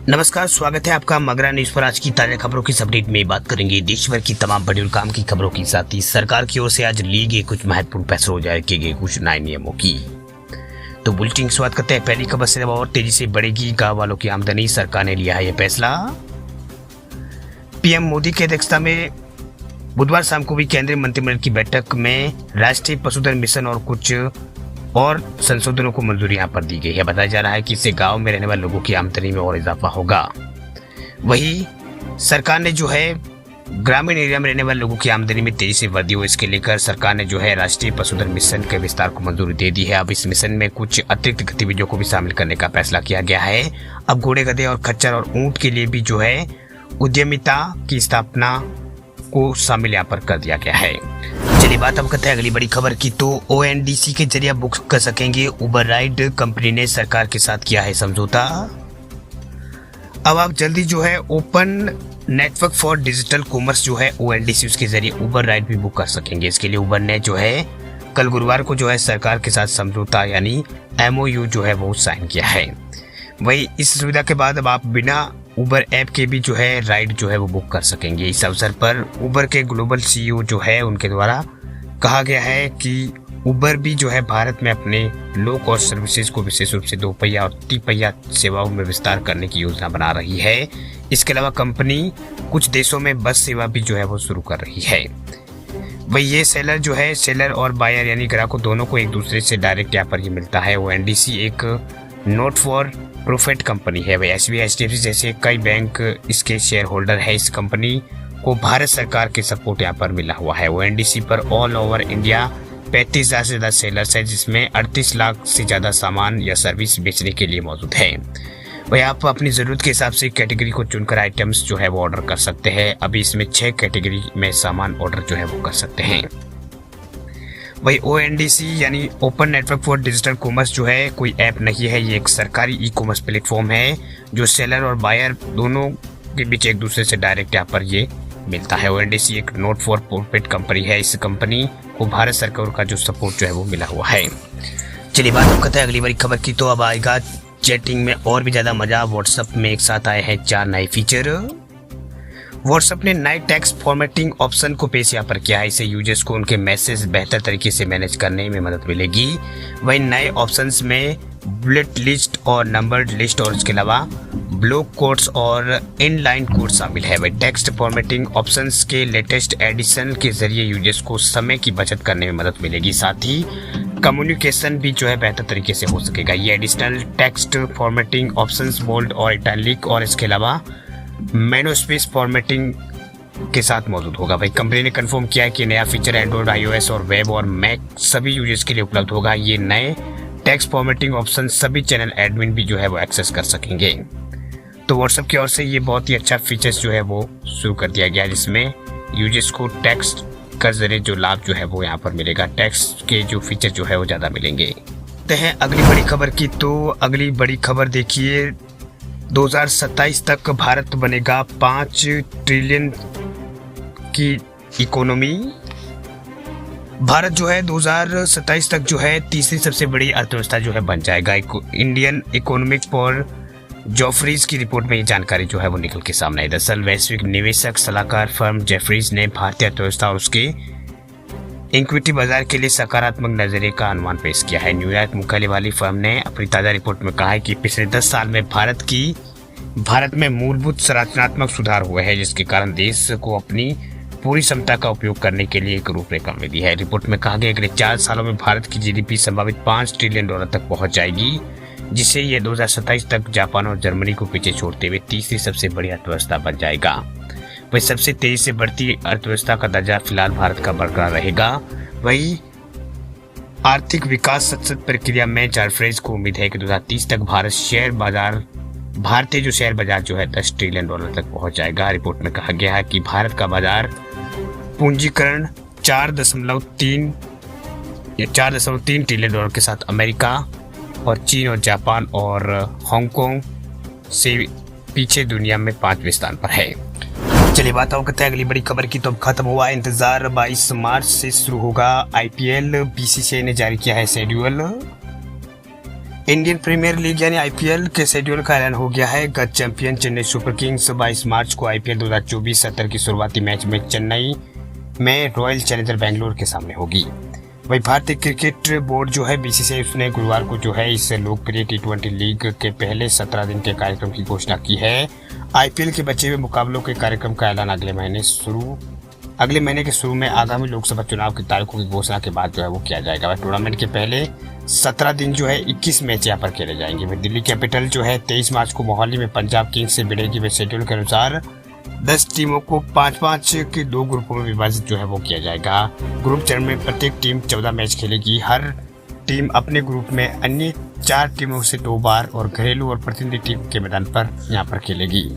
नमस्कार, स्वागत है आपका मगरा न्यूज पर। आज की ताजा खबरों की अपडेट में बात करेंगे देश भर की तमाम बड़ी और काम की खबरों के साथ ही सरकार की ओर से आज ली गई कुछ महत्वपूर्ण फैसलों जारी किए गए कुछ नए नियमों की। तो बुलेटिन की शुरुआत करते हैं। पहली खबर से और तेजी से बढ़ेगी गाँव वालों की आमदनी, सरकार ने लिया है यह फैसला। पीएम मोदी की अध्यक्षता में बुधवार शाम को भी केंद्रीय मंत्रिमंडल की बैठक में राष्ट्रीय पशुधन मिशन और कुछ और संशोधनों को मंजूरी यहाँ पर दी गई है। बताया जा रहा है कि इससे गांव में रहने वाले लोगों की आमदनी में और इजाफा होगा। वहीं सरकार ने जो है ग्रामीण एरिया में रहने वाले लोगों की आमदनी में तेजी से वृद्धि हो, इसके लेकर सरकार ने जो है राष्ट्रीय पशुधन मिशन के विस्तार को मंजूरी दे दी है। अब इस मिशन में कुछ अतिरिक्त गतिविधियों को भी शामिल करने का फैसला किया गया है। अब घोड़े, गधे और खच्चर और ऊंट के लिए भी जो है उद्यमिता की स्थापना को शामिल यहाँ पर कर दिया गया है। चलिए बात अब करते हैं अगली बड़ी खबर की। तो ओएनडीसी के जरिए बुक कर सकेंगे उबर राइड, कंपनी ने सरकार के साथ किया है समझौता। अब आप जल्दी जो है open network for digital commerce जो है ओएनडीसी, उसके जरिए उबर राइड भी बुक कर सकेंगे। इसके लिए उबर ने जो है कल गुरुवार को जो है सरकार के साथ समझौता यानी एमओयू जो है वो साइन किया है। वही इस सुविधा के बाद अब आप बिना उबर ऐप के भी जो है राइड जो है वो बुक कर सकेंगे। इस अवसर पर उबर के ग्लोबल सीईओ जो है उनके द्वारा कहा गया है कि उबर भी जो है भारत में अपने लो कॉस्ट सर्विसेज को विशेष रूप से 2 पहिया और 3 पहिया सेवाओं में विस्तार करने की योजना बना रही है। इसके अलावा कंपनी कुछ देशों में बस सेवा भी जो है वो शुरू कर रही है। वही ये सेलर और बायर यानी ग्राहकों दोनों को एक दूसरे से डायरेक्ट यहाँ पर ही मिलता है। ओएनडीसी एक नॉट फॉर प्रॉफिट कंपनी है। वही एसबीआई, एचडीएफसी जैसे कई बैंक इसके शेयर होल्डर है। इस कंपनी को भारत सरकार के सपोर्ट यहाँ पर मिला हुआ है। ओएनडीसी पर ऑल ओवर इंडिया 35,000 से ज्यादा सेलर्स है, जिसमें 38 लाख से ज्यादा सामान या सर्विस बेचने के लिए मौजूद है। वही आप अपनी जरूरत के हिसाब से कैटेगरी को चुनकर आइटम्स जो है वो ऑर्डर कर सकते हैं। अभी इसमें 6 कैटेगरी में सामान ऑर्डर जो है वो कर सकते हैं। वही ओएनडीसी यानी open network for digital commerce जो है कोई ऐप नहीं है, ये एक सरकारी ई कॉमर्स प्लेटफॉर्म है जो सेलर और बायर दोनों के बीच एक दूसरे से डायरेक्ट यहाँ पर ये मिलता है। ओएनडीसी एक नॉट फॉर प्रॉफिट कंपनी है। इस कंपनी को भारत सरकार का जो सपोर्ट जो है वो मिला हुआ है। चलिए बात करते हैं अगली बड़ी खबर की। तो अब आएगा चैटिंग में और भी ज्यादा मजा। व्हाट्सएप में एक साथ आए हैं 4 नए फीचर। व्हाट्सएप ने नए टेक्स्ट फॉर्मेटिंग ऑप्शन को पेश यहाँ पर किया है। इससे यूजर्स को उनके मैसेज बेहतर तरीके से मैनेज करने में मदद मिलेगी। वहीं नए ऑप्शंस में बुलेट लिस्ट और नंबर्ड लिस्ट और इसके अलावा ब्लॉक कोड्स और इनलाइन कोड शामिल है। वही टेक्स्ट फॉर्मेटिंग ऑप्शंस के लेटेस्ट एडिशन के जरिए यूजर्स को समय की बचत करने में मदद मिलेगी, साथ ही कम्युनिकेशन भी जो है बेहतर तरीके से हो सकेगा। ये additional text formatting options bold और इटैलिक और इसके अलावा मोनोस्पेस फॉर्मेटिंग के साथ मौजूद होगा। भाई कंपनी ने कंफर्म किया है कि नया फीचर एंड्रॉइड, आईओएस और वेब और मैक सभी यूजर्स के लिए उपलब्ध होगा। ये नए टेक्स्ट फॉर्मेटिंग ऑप्शन सभी चैनल एडमिन भी जो है वो एक्सेस कर सकेंगे। तो व्हाट्सएप की ओर से ये बहुत ही अच्छा फीचर्स जो है वो शुरू कर दिया गया है, जिसमें यूजर्स को टेक्स्ट का जरिए जो लाभ जो है वो यहाँ पर मिलेगा। टेक्स्ट के जो फीचर जो है वो ज़्यादा मिलेंगे। तो है अगली बड़ी खबर की। तो अगली बड़ी खबर देखिए, 2027 तक भारत बनेगा 5 ट्रिलियन की इकोनॉमी। भारत जो है 2027 तक जो है तीसरी सबसे बड़ी अर्थव्यवस्था जो है बन जाएगा। इंडियन इकोनॉमिक फॉर जेफरीज की रिपोर्ट में ये जानकारी जो है वो निकल के सामने आई। दरअसल वैश्विक निवेशक सलाहकार फर्म जेफरीज ने भारतीय अर्थव्यवस्था और उसके इक्विटी बाजार के लिए सकारात्मक नजरिए का अनुमान पेश किया है। न्यूयॉर्क मुख्यालय वाली फर्म ने अपनी ताजा रिपोर्ट में कहा है कि पिछले 10 साल में भारत में मूलभूत संरचनात्मक सुधार हुए हैं, जिसके कारण देश को अपनी पूरी क्षमता का उपयोग करने के लिए एक रूपरेखा मिली है। रिपोर्ट में कहा गया कि अगले 4 सालों में भारत की जीडीपी संभावित $5 ट्रिलियन तक पहुंच जाएगी, जिससे यह 2027 तक जापान और जर्मनी को पीछे छोड़ते हुए तीसरी सबसे बड़ी अर्थव्यवस्था बन जाएगा। वही सबसे तेजी से बढ़ती अर्थव्यवस्था का दर्जा फिलहाल भारत का बरकरार रहेगा। वही आर्थिक विकास सतत प्रक्रिया में जेफरीज को उम्मीद है कि 2030 तक भारतीय जो शेयर बाजार जो है $10 ट्रिलियन तक पहुंच जाएगा। रिपोर्ट में कहा गया है कि भारत का बाजार पूंजीकरण 4.3 ट्रिलियन के साथ अमेरिका और चीन और जापान और हांगकांग से पीछे दुनिया में 5वें स्थान पर है। चलिए बात करते हैं अगली बड़ी खबर की। तो अब खत्म हुआ इंतजार, 22 मार्च से शुरू होगा आईपीएल। बीसीसीआई ने जारी किया है शेड्यूल। इंडियन प्रीमियर लीग यानी आईपीएल के शेड्यूल का ऐलान हो गया है। गत चैंपियन चेन्नई सुपर किंग्स 22 मार्च को आईपीएल 2024-17 की शुरुआती मैच में चेन्नई में रॉयल चैलेंजर बेंगलोर के सामने होगी। वही भारतीय क्रिकेट बोर्ड जो है बीसीसीआई, उसने गुरुवार को जो है इस लोकप्रिय टी20 लीग के पहले 17 दिन के कार्यक्रम की घोषणा की है। आईपीएल के बचे हुए मुकाबलों के कार्यक्रम का ऐलान अगले महीने के शुरू में आगामी लोकसभा चुनाव की तारीखों की घोषणा के बाद जो है वो किया जाएगा। टूर्नामेंट के पहले 17 दिन जो है 21 मैच यहाँ पर खेले जाएंगे। वह दिल्ली कैपिटल जो है 23 मार्च को मोहाली में पंजाब किंग्स से भिड़ेगी। वह शेड्यूल के अनुसार 10 टीमों को 5-5 के 2 ग्रुपों में विभाजित जो है वो किया जाएगा। ग्रुप चरण में प्रत्येक टीम 14 मैच खेलेगी। हर टीम अपने ग्रुप में अन्य 4 टीमों से 2 बार और घरेलू और प्रतिनिधि टीम के मैदान पर यहाँ पर खेलेगी।